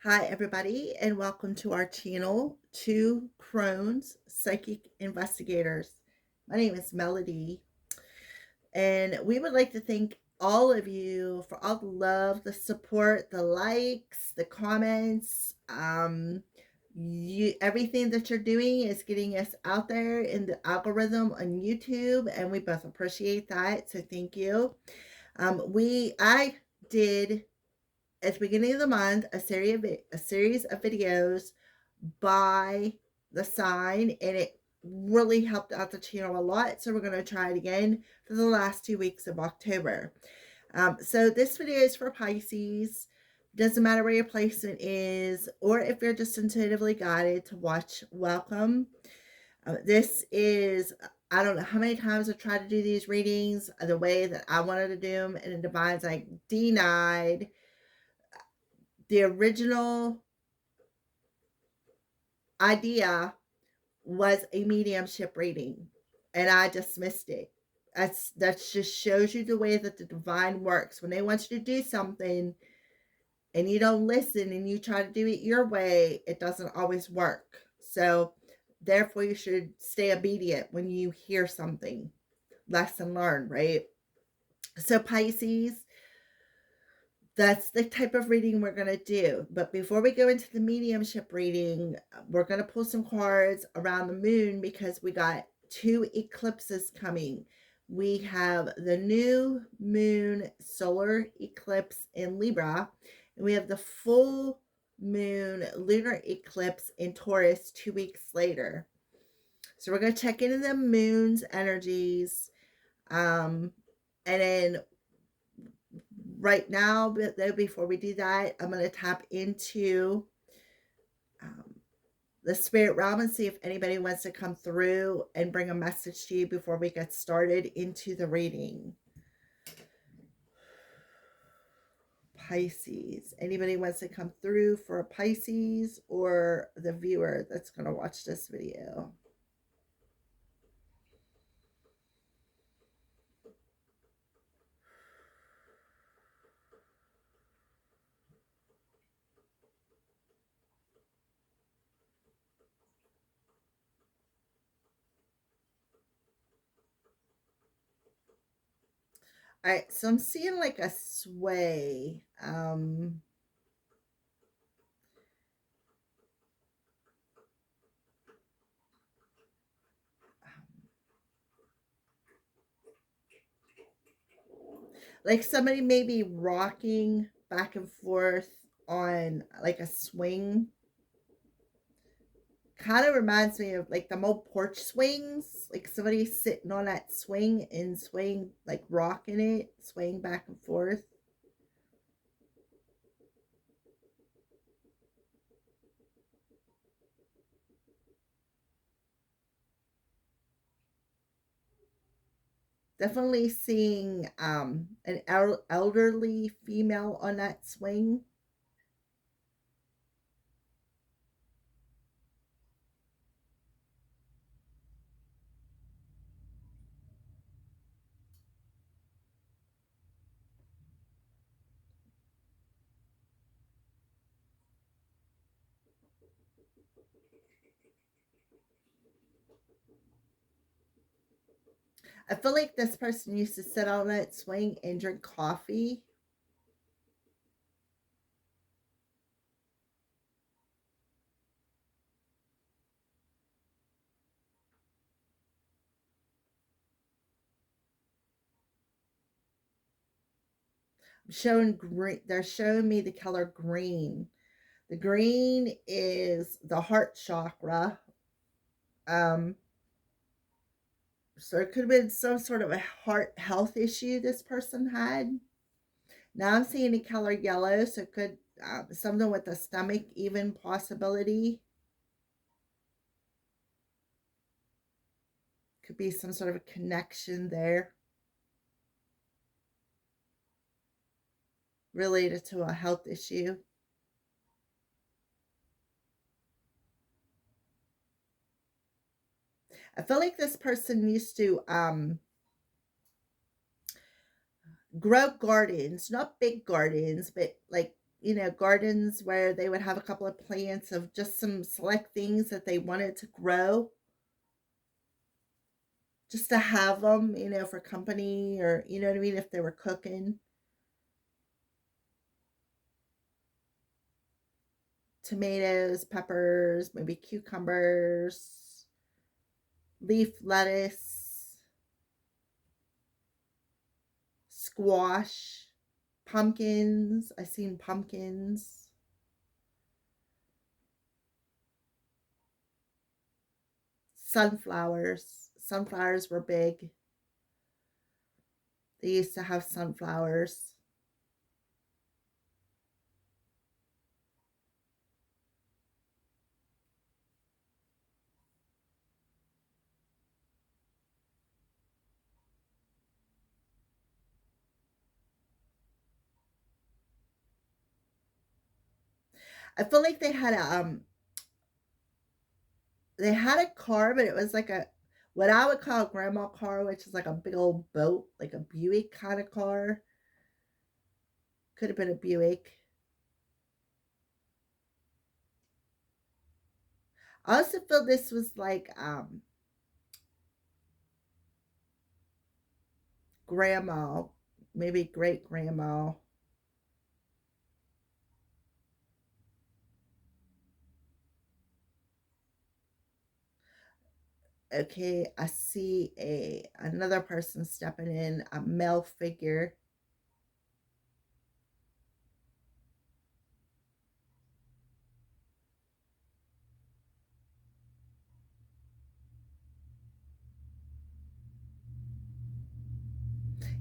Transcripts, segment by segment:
Hi, everybody, and welcome to our channel, Two Crones Psychic Investigators. My name is Melody, and we would like to thank all of you for all the love, the support, the likes, the comments. Everything that you're doing is getting us out there in the algorithm on YouTube, and we both appreciate that. So thank you. I did at the beginning of the month a series of videos by the sign, and it really helped out the channel a lot. So we're going to try it again for the last 2 weeks of October. So this video is for Pisces. Doesn't matter where your placement is, or if you're just intuitively guided to watch, welcome. This is, I don't know how many times I've tried to do these readings the way that I wanted to do them, and the divine's like denied. The original idea was a mediumship reading, and I dismissed it. That just shows you the way that the divine works. When they want you to do something and you don't listen and you try to do it your way, it doesn't always work. So therefore you should stay obedient when you hear something. Lesson learned, right? So Pisces, that's the type of reading we're going to do. But before we go into the mediumship reading, we're going to pull some cards around the moon because we got two eclipses coming. We have the new moon solar eclipse in Libra, and we have the full moon lunar eclipse in Taurus 2 weeks later. So we're going to check into the moon's energies. And then right now, though, before we do that, I'm going to tap into the spirit realm and see if anybody wants to come through and bring a message to you before we get started into the reading. Pisces. Anybody wants to come through for a Pisces or the viewer that's going to watch this video? All right, so I'm seeing like a sway. Like somebody may be rocking back and forth on like a swing. Kind of reminds me of like the old porch swings, like somebody sitting on that swing and swaying, like rocking it, swaying back and forth. Definitely seeing an elderly female on that swing. I feel like this person used to sit on that swing and drink coffee. Showing green, they're showing me the color green. The green is the heart chakra. Um, so it could have been some sort of a heart health issue this person had. Now I'm seeing the color yellow, so it could something with the stomach, even possibility. Could be some sort of a connection there related to a health issue. I feel like this person used to grow gardens, not big gardens, but like gardens where they would have a couple of plants of just some select things that they wanted to grow, just to have them, for company, or you know what I mean, if they were cooking. Tomatoes, peppers, maybe cucumbers, leaf lettuce, squash, pumpkins. I seen pumpkins. Sunflowers. Sunflowers were big. They used to have sunflowers. I feel like they had a car, but it was like a what I would call a grandma car, which is like a big old boat, like a Buick kind of car. Could have been a Buick. I also feel this was like grandma, maybe great grandma. Okay, I see a another person stepping in, a male figure.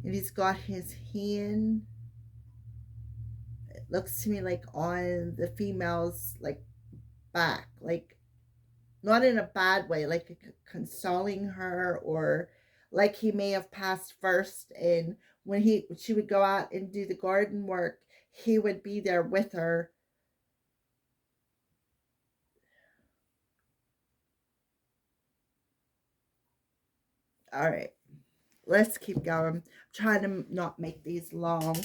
And he's got his hand, it looks to me like, on the female's like back, like not in a bad way, like consoling her, or like he may have passed first, and when she would go out and do the garden work, he would be there with her. All right, let's keep going. I'm trying to not make these long.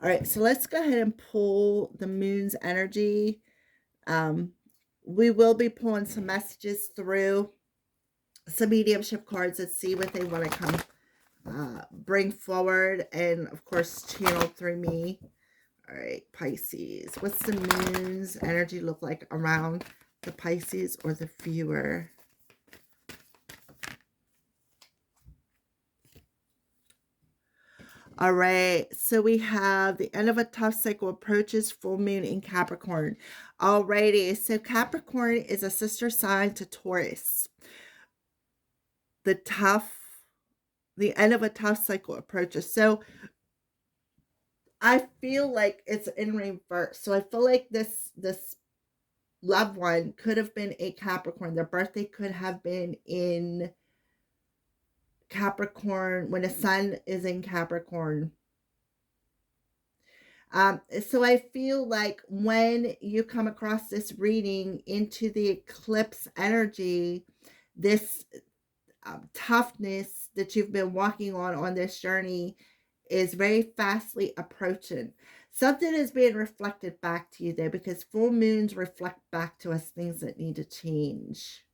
All right, so let's go ahead and pull the moon's energy. um we will be pulling some messages through some mediumship cards. Let's see what they want to come bring forward, and of course channel through me. All right, Pisces, what's the moon's energy look like around the Pisces or the viewer? All right, so we have the end of a tough cycle approaches, full moon in Capricorn. Alrighty, so Capricorn is a sister sign to Taurus. The tough, the end of a tough cycle approaches. So I feel like it's in reverse. So I feel like this loved one could have been a Capricorn. Their birthday could have been in Capricorn when the sun is in Capricorn. So I feel like when you come across this reading into the eclipse energy, this toughness that you've been walking on this journey is very fastly approaching. Something is being reflected back to you there, because full moons reflect back to us things that need to change.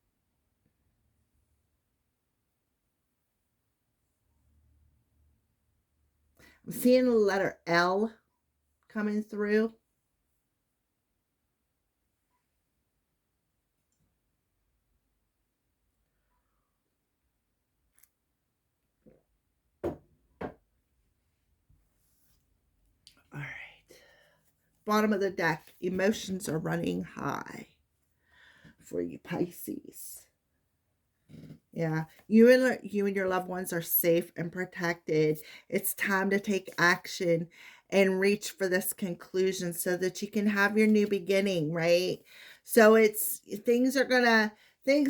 I'm seeing the letter L coming through. All right. Bottom of the deck, emotions are running high for you, Pisces. Yeah, you and your loved ones are safe and protected. It's time to take action and reach for this conclusion so that you can have your new beginning, right? So it's things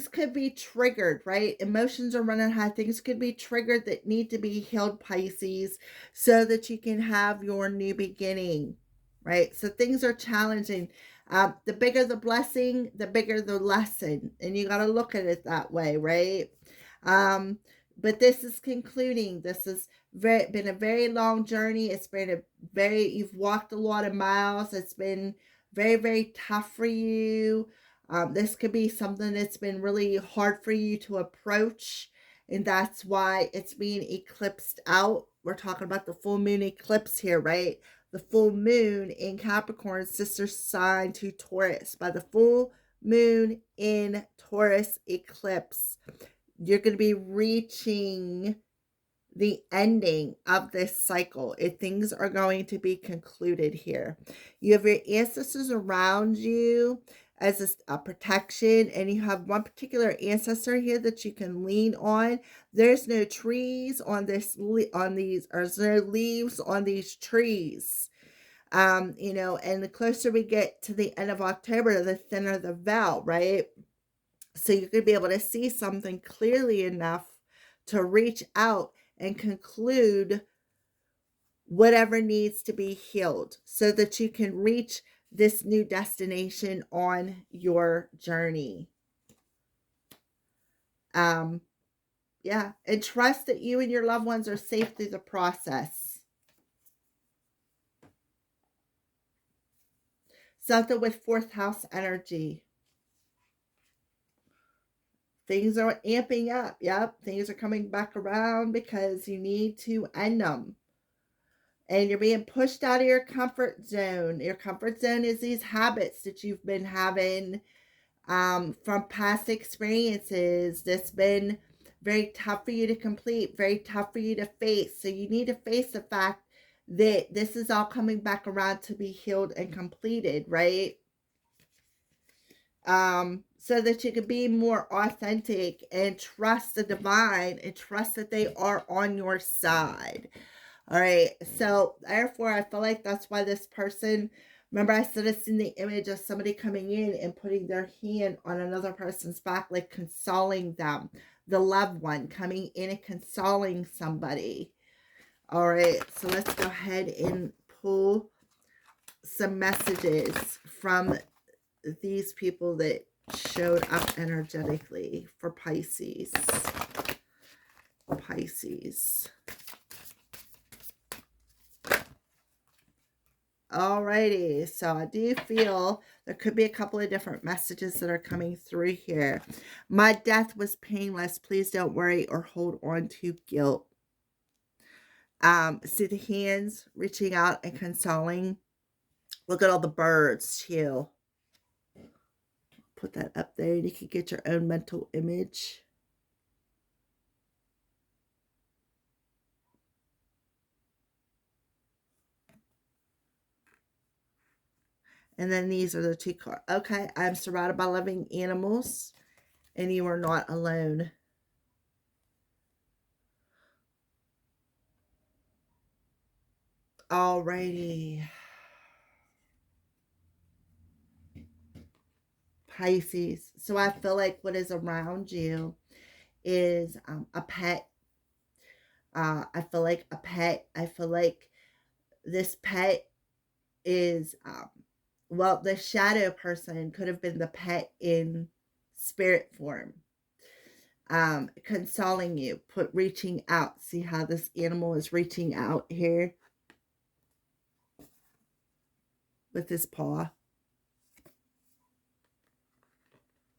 could be triggered, right? Emotions are running high. Things could be triggered that need to be healed, Pisces, so that you can have your new beginning, right? So things are challenging. The bigger the blessing, the bigger the lesson. And you got to look at it that way, right? Um, but this is concluding. This is been a very long journey. It's been you've walked a lot of miles. It's been very, very tough for you. This could be something that's been really hard for you to approach, and that's why it's being eclipsed out. We're talking about the full moon eclipse here, right? The full moon in Capricorn, sister sign to Taurus. By the full moon in Taurus eclipse, you're going to be reaching the ending of this cycle. Things are going to be concluded here. You have your ancestors around you as a protection, and you have one particular ancestor here that you can lean on. There's no trees on these, or there's no leaves on these trees. And the closer we get to the end of October, the thinner the veil, right? So you're going to be able to see something clearly enough to reach out and conclude whatever needs to be healed so that you can reach this new destination on your journey. Yeah, and trust that you and your loved ones are safe through the process. Something with fourth house energy. Things are amping up. Yep, things are coming back around because you need to end them. And you're being pushed out of your comfort zone. Your comfort zone is these habits that you've been having from past experiences that's been very tough for you to complete, very tough for you to face. So you need to face the fact that this is all coming back around to be healed and completed, right? So that you can be more authentic and trust the divine and trust that they are on your side. All right. So therefore, I feel like that's why this person, remember I said it's in the image of somebody coming in and putting their hand on another person's back, like consoling them, the loved one coming in and consoling somebody. All right. So let's go ahead and pull some messages from these people that showed up energetically for Pisces. Pisces. Alrighty, so I do feel there could be a couple of different messages that are coming through here. My death was painless. Please don't worry or hold on to guilt. See the hands reaching out and consoling. Look at all the birds too. Put that up there and you can get your own mental image. And then these are the two cards. Okay, I'm surrounded by living animals and you are not alone. Alrighty. Pisces. So I feel like what is around you is a pet. I feel like a pet. I feel like this pet is, well, the shadow person could have been the pet in spirit form. Consoling you, reaching out. See how this animal is reaching out here with his paw.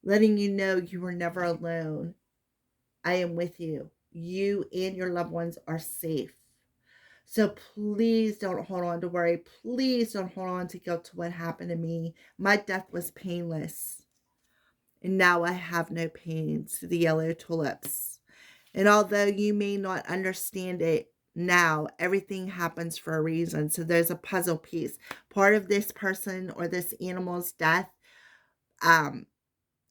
Letting you know you were never alone. I am with you. You and your loved ones are safe. So please don't hold on to worry. Please don't hold on to guilt to what happened to me. My death was painless. And now I have no pain. To the yellow tulips. And although you may not understand it now, everything happens for a reason. So there's a puzzle piece. Part of this person or this animal's death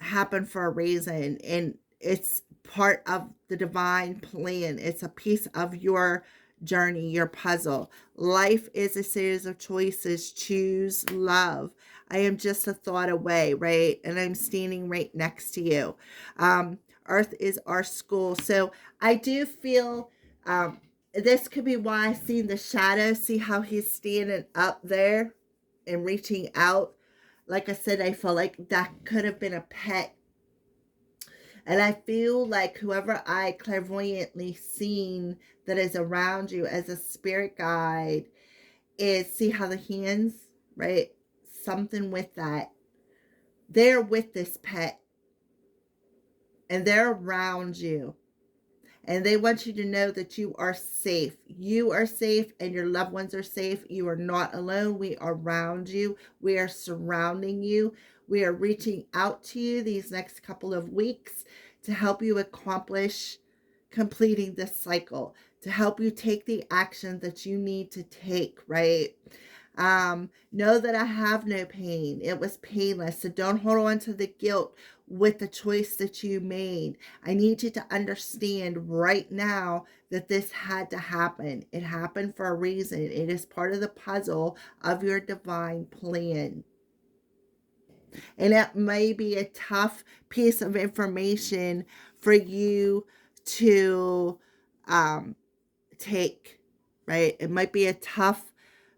happened for a reason. And it's part of the divine plan. It's a piece of your journey, your puzzle. Life is a series of choices. Choose love. I am just a thought away, right? And I'm standing right next to you. Earth is our school. So I do feel this could be why I see the shadow. See how he's standing up there and reaching out. Like I said, I feel like that could have been a pet. And I feel like whoever I clairvoyantly seen that is around you as a spirit guide is, see how the hands, right? Something with that. They're with this pet and they're around you. And they want you to know that you are safe. You are safe and your loved ones are safe. You are not alone. We are around you. We are surrounding you. We are reaching out to you these next couple of weeks to help you accomplish completing this cycle, to help you take the action that you need to take, right? Know that I have no pain. It was painless. So don't hold on to the guilt with the choice that you made. I need you to understand right now that this had to happen. It happened for a reason. It is part of the puzzle of your divine plan. And it may be a tough piece of information for you to take, right? It might be a tough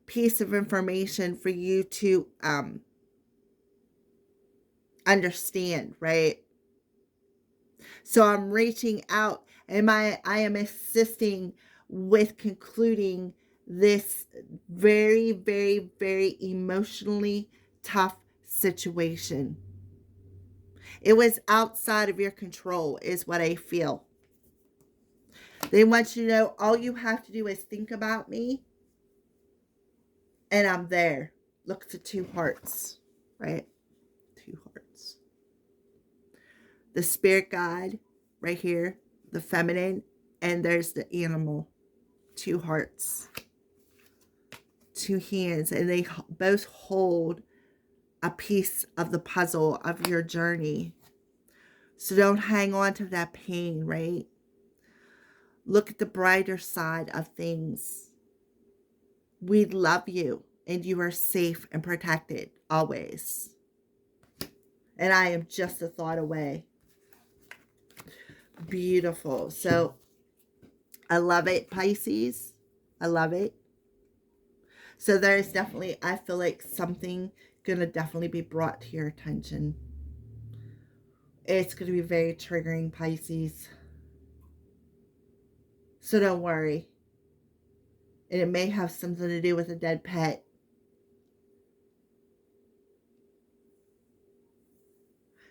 piece of information for you to understand, right? So I'm reaching out and I am assisting with concluding this very, very, very emotionally tough situation. It was outside of your control, is what I feel. They want you to know all you have to do is think about me and I'm there. Look at the two hearts, right? Two hearts. The spirit guide right here, the feminine, and there's the animal. Two hearts, two hands, and they both hold a piece of the puzzle of your journey. So don't hang on to that pain, right? Look at the brighter side of things. We love you and you are safe and protected always. And I am just a thought away. Beautiful. So I love it, Pisces. I love it. So there is definitely, I feel like something going to definitely be brought to your attention. It's going to be very triggering, Pisces. So don't worry. And it may have something to do with a dead pet.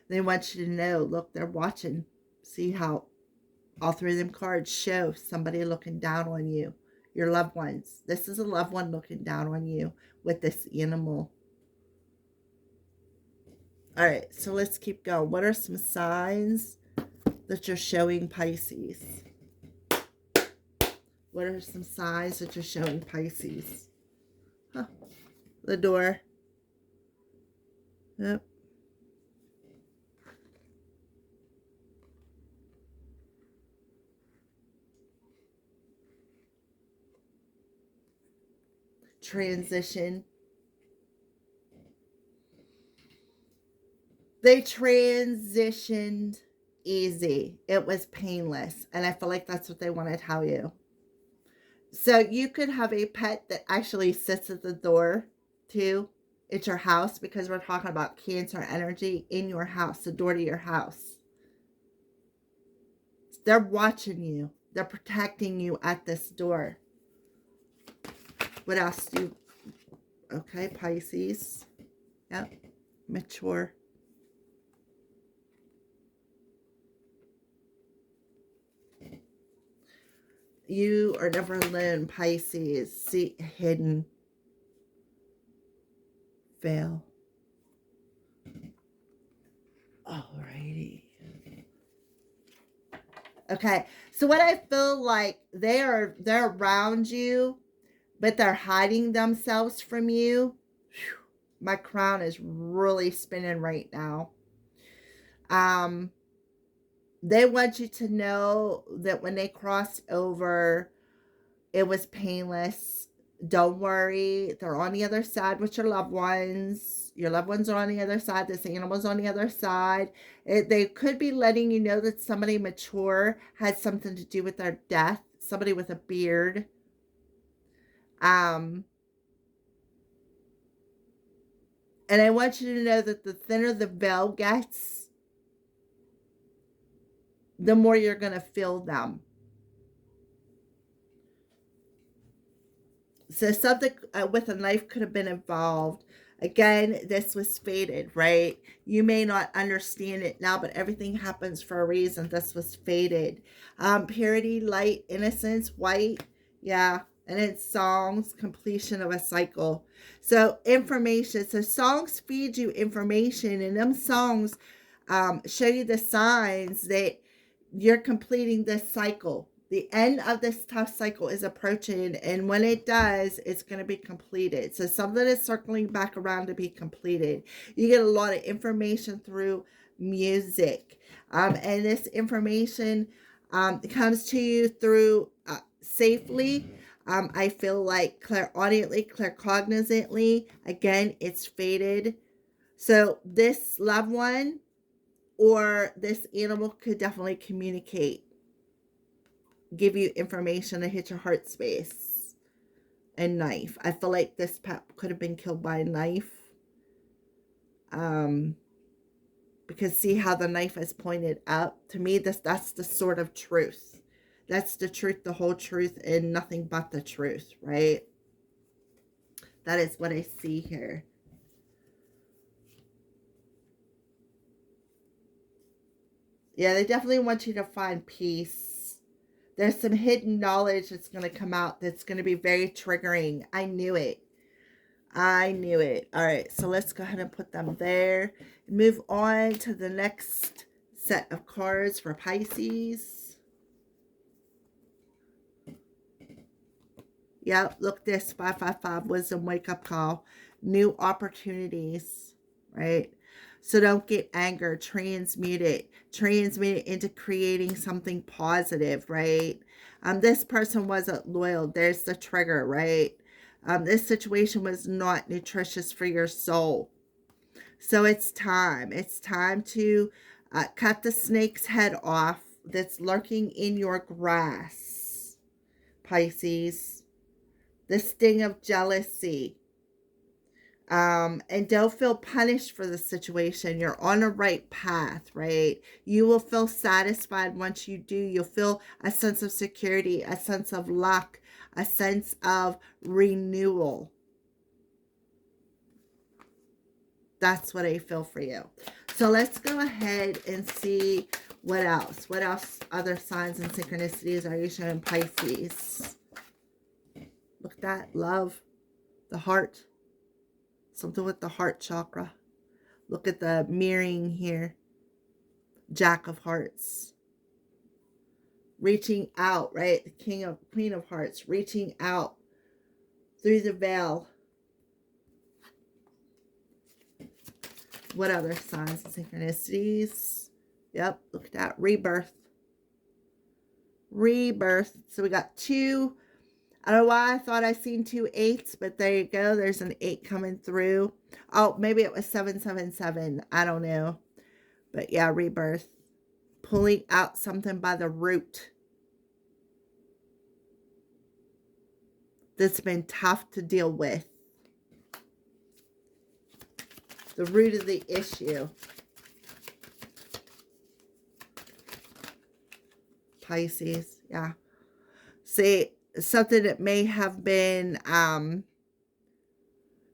They want you to know, look, they're watching. See how all three of them cards show somebody looking down on you, your loved ones. This is a loved one looking down on you with this animal. All right, so let's keep going. What are some signs that you're showing, Pisces? What are some signs that you're showing, Pisces? Huh. The door. Yep. Transition. They transitioned easy. It was painless. And I feel like that's what they want to tell you. So you could have a pet that actually sits at the door too. It's your house, because we're talking about Cancer energy in your house, the door to your house. They're watching you. They're protecting you at this door. What else do you... Okay, Pisces. Yep. Mature. You are never alone, Pisces. See, hidden. Fail. Alrighty. Okay, so what I feel like, they're around you, but they're hiding themselves from you. Whew, my crown is really spinning right now. They want you to know that when they crossed over, it was painless. Don't worry. They're on the other side with your loved ones. Your loved ones are on the other side. This animal's on the other side. They could be letting you know that somebody mature had something to do with their death. Somebody with a beard. And I want you to know that the thinner the veil gets, the more you're going to feel them. So something with a knife could have been involved. Again, this was fated, right? You may not understand it now, but everything happens for a reason. This was fated. Purity, light, innocence, white. Yeah. And then songs, completion of a cycle. So information. So songs feed you information, and them songs show you the signs that you're completing this cycle. The end of this tough cycle is approaching, and when it does, it's going to be completed. So something is circling back around to be completed. You get a lot of information through music, and this information comes to you through safely. I feel like clairaudiently, claircognizantly. Again, it's fated. So this loved one or this animal could definitely communicate, give you information to hit your heart space. And knife. I feel like this pet could have been killed by a knife. Because see how the knife is pointed up? To me, that's the sort of truth. That's the truth, the whole truth, and nothing but the truth, right? That is what I see here. Yeah, they definitely want you to find peace. There's some hidden knowledge that's going to come out that's going to be very triggering. I knew it. I knew it. All right, so let's go ahead and put them there. Move on to the next set of cards for Pisces. Yep, look this, 555, wisdom wake up call. New opportunities, right? So don't get anger, transmute it into creating something positive, right? This person wasn't loyal. There's the trigger, right? This situation was not nutritious for your soul. So it's time. It's time to cut the snake's head off that's lurking in your grass, Pisces. The sting of jealousy. And don't feel punished for the situation. You're on a right path, right? You will feel satisfied once you do. You'll feel a sense of security, a sense of luck, a sense of renewal. That's what I feel for you. So let's go ahead and see what else. What else other signs and synchronicities are you showing Pisces? Look at that. Love. The heart. Something with the heart chakra. Look at the mirroring here. Jack of Hearts. Reaching out, right? The Queen of Hearts. Reaching out through the veil. What other signs and synchronicities? Yep, look at that. Rebirth. Rebirth. So we got two. I don't know why I thought I seen 2 8s, but there you go. There's an 8 coming through. Oh, maybe it was 777. I don't know. But yeah, rebirth. Pulling out something by the root that's been tough to deal with. The root of the issue. Pisces, yeah. See, something that may have been,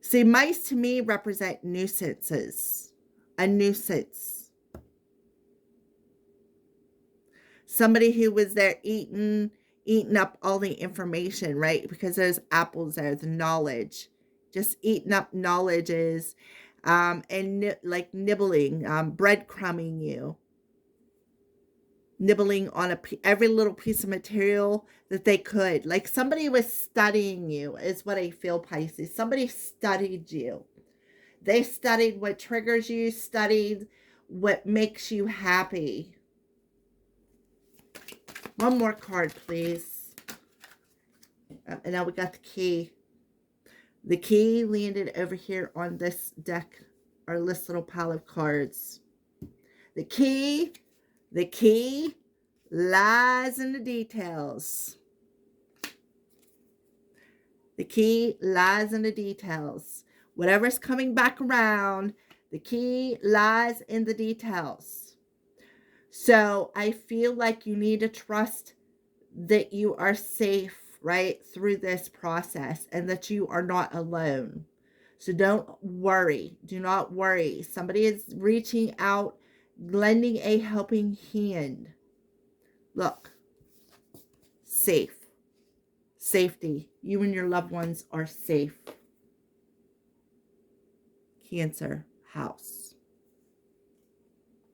see, mice to me represent nuisances. A nuisance. Somebody who was there eating up all the information, right? Because there's apples there, the knowledge. Just eating up knowledges, and like nibbling, breadcrumbing you. Nibbling on every little piece of material that they could. Like somebody was studying you is what I feel, Pisces. Somebody studied you. They studied what triggers you, studied what makes you happy. One more card, please. And now we got the key. The key landed over here on this deck, or this little pile of cards. The key lies in the details. The key lies in the details. Whatever's coming back around, the key lies in the details. So I feel like you need to trust that you are safe, right, through this process and that you are not alone. So don't worry. Do not worry. Somebody is reaching out, lending a helping hand. Look, safe, safety. You and your loved ones are safe. Cancer house,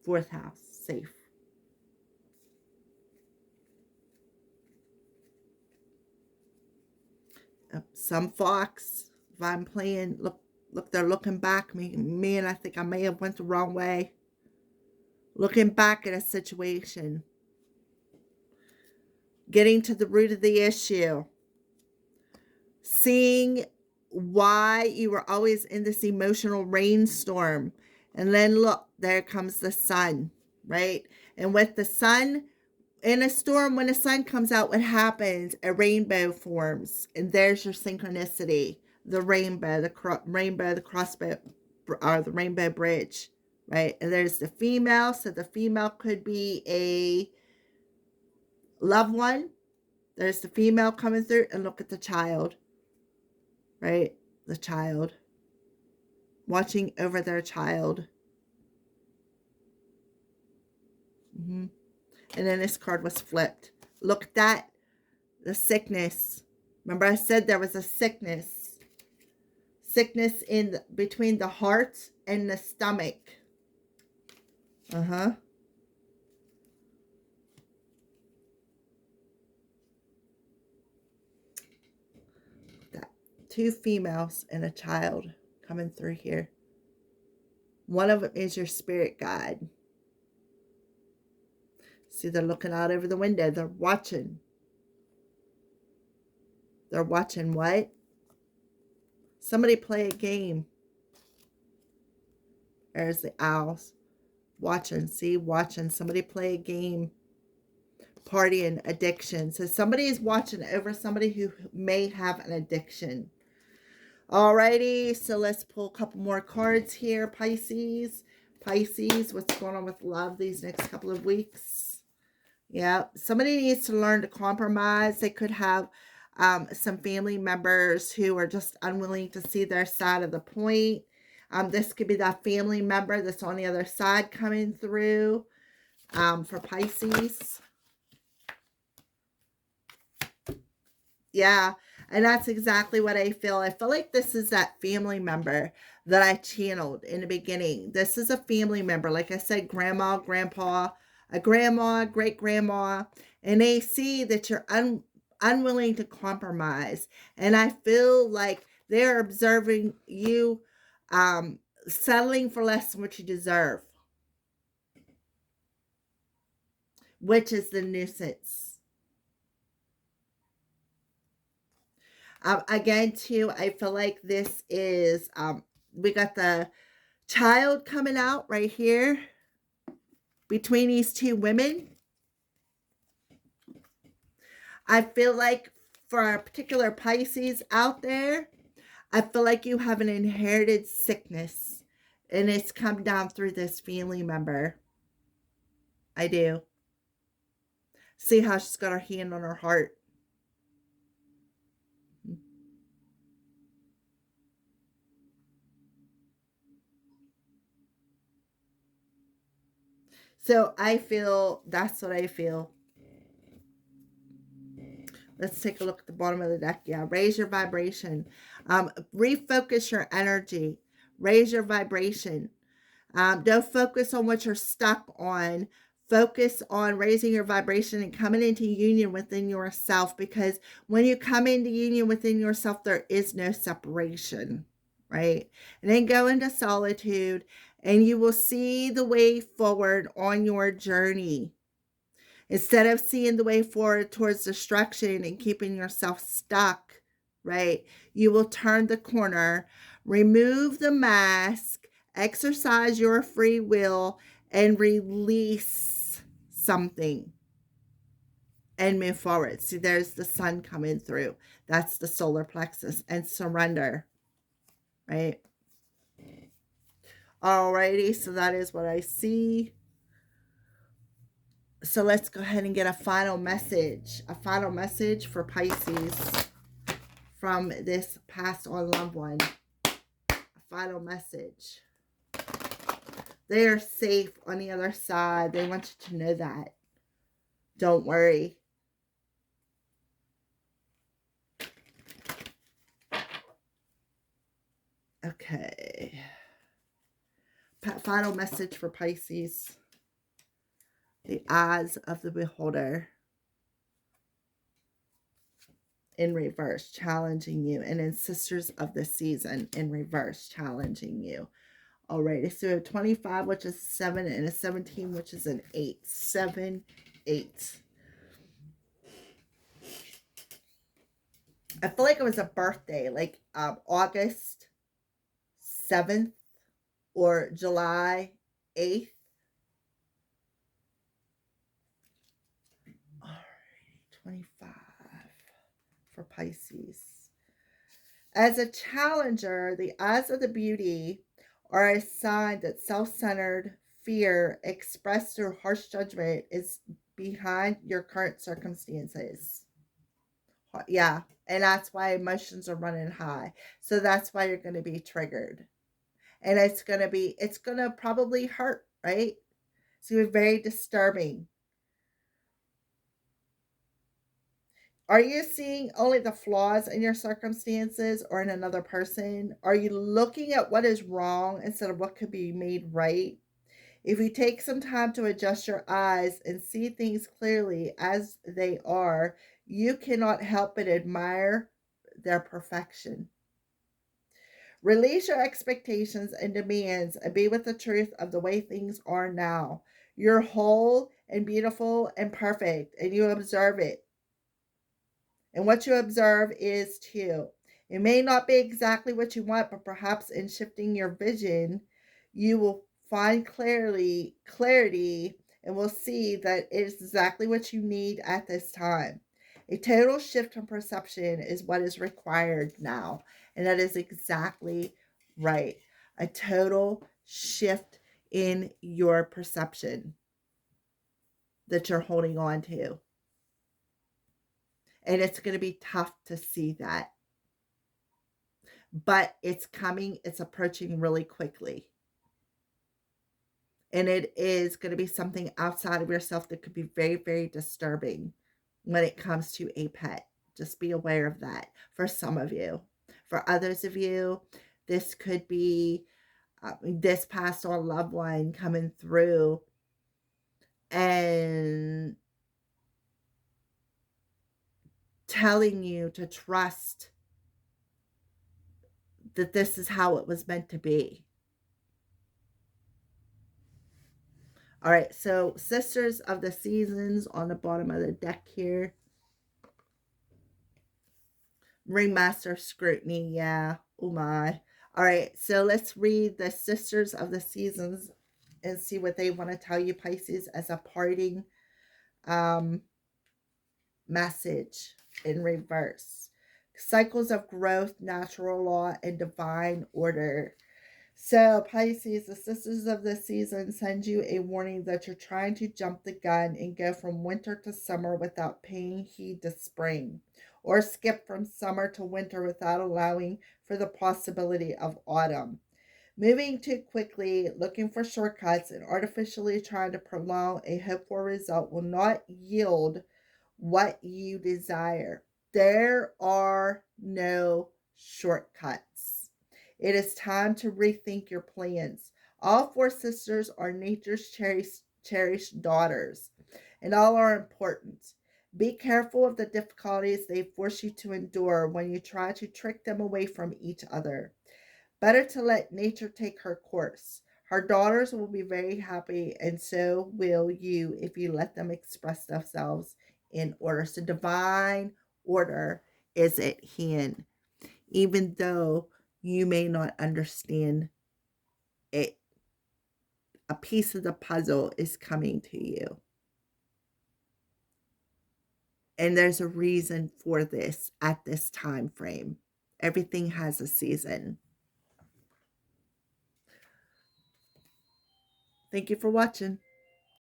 fourth house, safe. Some fox, if I'm playing, look, they're looking back. Me, and I think I may have went the wrong way. Looking back at a situation, getting to the root of the issue, seeing why you were always in this emotional rainstorm. And then look, there comes the sun, right? And with the sun in a storm, when the sun comes out, what happens? A rainbow forms. And there's your synchronicity. The rainbow, rainbow, the crossbow, or the rainbow bridge, right? And there's the female. So the female could be a loved one. There's the female coming through, and look at the child, right? The child. Watching over their child. And then this card was flipped. Look at that. The sickness. Remember I said there was a sickness. Sickness between the heart and the stomach. That. Two females and a child coming through here. One of them is your spirit guide. See, they're looking out over the window. They're watching. They're watching what? Somebody play a game. There's the owls. Watching. See, watching. Somebody play a game. Partying, addiction. So somebody is watching over somebody who may have an addiction. Alrighty, so let's pull a couple more cards here. Pisces. Pisces, what's going on with love these next couple of weeks? Yeah, somebody needs to learn to compromise. They could have some family members who are just unwilling to see their side of the point. This could be that family member that's on the other side coming through for Pisces. Yeah, and that's exactly what I feel. I feel like this is that family member that I channeled in the beginning. This is a family member. Like I said, grandma, grandpa, a grandma, great grandma, and they see that you're unwilling to compromise. And I feel like they're observing you settling for less than what you deserve, which is the nuisance. Again, too, I feel like this is, we got the child coming out right here between these two women. I feel like for a particular Pisces out there, I feel like you have an inherited sickness and it's come down through this family member. I do. See how she's got her hand on her heart. So I feel, that's what I feel. Let's take a look at the bottom of the deck. Yeah, raise your vibration. Refocus your energy. Raise your vibration. Don't focus on what you're stuck on. Focus on raising your vibration and coming into union within yourself, because when you come into union within yourself, there is no separation, right? And then go into solitude and you will see the way forward on your journey. Instead of seeing the way forward towards destruction and keeping yourself stuck, right? You will turn the corner, remove the mask, exercise your free will, and release something and move forward. See, there's the sun coming through. That's the solar plexus, and surrender, right? Alrighty, so that is what I see. So let's go ahead and get a final message. A final message for Pisces from this passed on loved one. A final message. They are safe on the other side. They want you to know that. Don't worry. Okay. Final message for Pisces. The eyes of the beholder in reverse, challenging you. And then sisters of the season in reverse, challenging you. Alrighty, so a 25, which is 7, and a 17, which is an 8. 7, 8. I feel like it was a birthday, like August 7th or July 8th. Alrighty, 25 for Pisces. As a challenger, the eyes of the beauty are a sign that self-centered fear expressed through harsh judgment is behind your current circumstances. Yeah, and that's why emotions are running high. So that's why you're going to be triggered. And it's going to probably hurt, right? It's going to be very disturbing. Are you seeing only the flaws in your circumstances or in another person? Are you looking at what is wrong instead of what could be made right? If you take some time to adjust your eyes and see things clearly as they are, you cannot help but admire their perfection. Release your expectations and demands and be with the truth of the way things are now. You're whole and beautiful and perfect, and you observe it. And what you observe is too. It may not be exactly what you want, but perhaps in shifting your vision, you will find clarity and will see that it is exactly what you need at this time. A total shift in perception is what is required now. And that is exactly right. A total shift in your perception that you're holding on to. And it's going to be tough to see that. But it's coming, it's approaching really quickly. And it is going to be something outside of yourself that could be very, very disturbing when it comes to a pet. Just be aware of that for some of you. For others of you, this could be this passed on loved one coming through and telling you to trust that this is how it was meant to be. All right, so Sisters of the Seasons on the bottom of the deck here. Ringmaster Scrutiny, yeah. Oh my. All right, so let's read the Sisters of the Seasons and see what they want to tell you, Pisces, as a parting message in reverse. Cycles of growth, natural law, and divine order. So, Pisces, the Sisters of the Season send you a warning that you're trying to jump the gun and go from winter to summer without paying heed to spring, or skip from summer to winter without allowing for the possibility of autumn. Moving too quickly, looking for shortcuts, and artificially trying to prolong a hoped for result will not yield what you desire. There are no shortcuts. It is time to rethink your plans. All four sisters are nature's cherished daughters, and all are important. Be careful of the difficulties they force you to endure when you try to trick them away from each other. Better to let nature take her course. Her daughters will be very happy, and so will you if you let them express themselves in order. So divine order is at hand, even though you may not understand it. A piece of the puzzle is coming to you. And there's a reason for this at this time frame. Everything has a season. Thank you for watching.